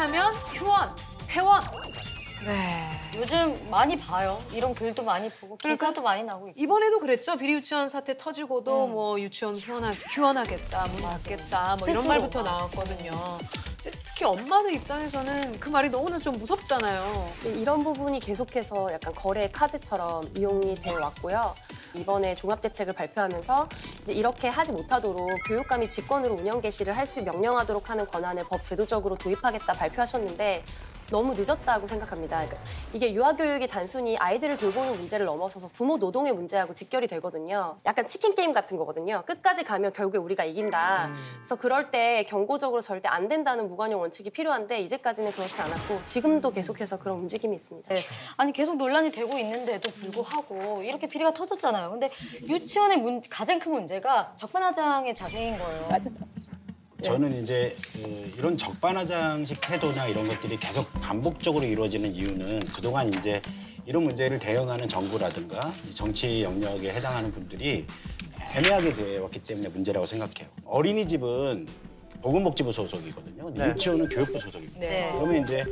하면 휴원, 회원. 네. 요즘 많이 봐요. 이런 글도 많이 보고 기사도 많이 나오고 있고. 이번에도 그랬죠. 비리 유치원 사태 터지고도 뭐 유치원 휴원하겠다, 문 닫겠다, 뭐 이런 말부터 나왔거든요. 특히 엄마들 입장에서는 그 말이 너무나 좀 무섭잖아요. 이런 부분이 계속해서 약간 거래 카드처럼 이용이 돼 왔고요. 이번에 종합대책을 발표하면서 이제 이렇게 하지 못하도록 교육감이 직권으로 운영 개시를 할 수 명령하도록 하는 권한을 법 제도적으로 도입하겠다 발표하셨는데 너무 늦었다고 생각합니다. 그러니까 이게 유아교육이 단순히 아이들을 돌보는 문제를 넘어서서 부모 노동의 문제하고 직결이 되거든요. 약간 치킨 게임 같은 거거든요. 끝까지 가면 결국에 우리가 이긴다. 그래서 그럴 때 경고적으로 절대 안 된다는 무관용 원칙이 필요한데 이제까지는 그렇지 않았고 지금도 계속해서 그런 움직임이 있습니다. 네. 아니 계속 논란이 되고 있는데도 불구하고 이렇게 비리가 터졌잖아요. 근데 유치원의 가장 큰 문제가 적반하장의 자세인 거예요. 맞아. 저는 이제 이런 적반하장식 태도나 이런 것들이 계속 반복적으로 이루어지는 이유는 그동안 이제 이런 문제를 대응하는 정부라든가 정치 영역에 해당하는 분들이 애매하게 되어왔기 때문에 문제라고 생각해요. 어린이집은 보건복지부 소속이거든요. 근데 유치원은 교육부 소속입니다. 네. 그러면 이제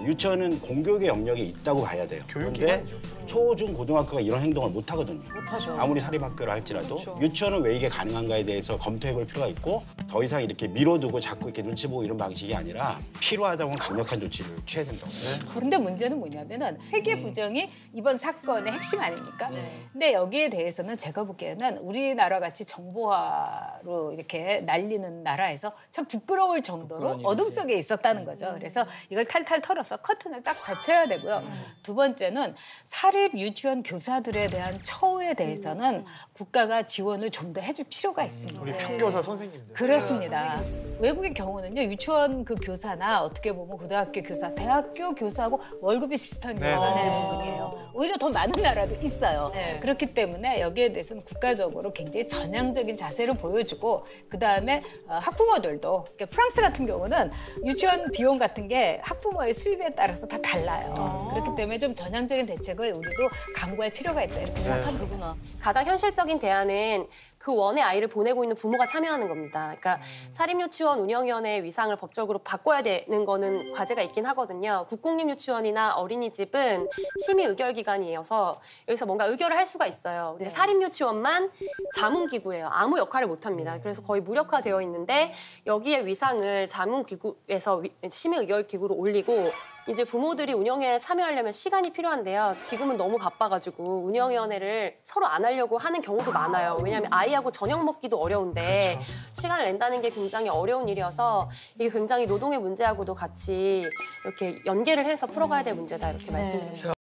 유치원은 공교육의 영역에 있다고 봐야 돼요. 그런데 초, 중, 고등학교가 이런 행동을 못 하거든요. 못하죠. 아무리 사립학교라 할지라도. 그렇죠. 유치원은 왜 이게 가능한가에 대해서 검토해볼 필요가 있고 더 이상 이렇게 밀어두고 자꾸 이렇게 눈치 보고 이런 방식이 아니라 필요하다면 강력한 조치를 취해야 된다고 생각합니다. 그런데 문제는 뭐냐면은 회계 부정이 이번 사건의 핵심 아닙니까? 근데 여기에 대해서는 제가 보기에는 우리나라 같이 정보화로 이렇게 날리는 나라에서 참 부끄러울 정도로 어둠 속에 있었다는 거죠. 그래서 이걸 탈탈 털어서 커튼을 딱 닫혀야 되고요. 두 번째는 사립 유치원 교사들에 대한 처우에 대해서는 국가가 지원을 좀 더 해줄 필요가 있습니다. 우리 평교사 선생님들. 그렇습니다. 외국의 경우는요, 유치원 그 교사나 어떻게 보면 고등학교 교사, 대학교 교사하고 월급이 비슷한 경우가 대부분이에요. 오히려 더 많은 나라도 있어요. 네. 그렇기 때문에 여기에 대해서는 국가적으로 굉장히 전향적인 자세를 보여주고 그다음에 학부모들도 그러니까 프랑스 같은 경우는 유치원 비용 같은 게 학부모의 수입에 따라서 다 달라요. 그렇기 때문에 좀 전향적인 대책을 우리도 강구할 필요가 있다 이렇게 생각합니다. 가장 현실적인 대안은 그 원의 아이를 보내고 있는 부모가 참여하는 겁니다. 그러니까 사립유치원 운영위원회의 위상을 법적으로 바꿔야 되는 거는 과제가 있긴 하거든요. 국공립유치원이나 어린이집은 심의 의결 기관이어서 여기서 뭔가 의결을 할 수가 있어요. 근데 사립유치원만 자문기구예요. 아무 역할을 못합니다. 그래서 거의 무력화되어 있는데 여기에 위상을 자문기구에서 심의 의결 기구로 올리고 이제 부모들이 운영위원회에 참여하려면 시간이 필요한데요. 지금은 너무 바빠가지고 운영위원회를 서로 안 하려고 하는 경우도 많아요. 왜냐하면 아이하고 저녁 먹기도 어려운데 시간을 낸다는 게 굉장히 어려운 일이어서 이게 굉장히 노동의 문제하고도 같이 이렇게 연계를 해서 풀어가야 될 문제다 이렇게 말씀드립니다.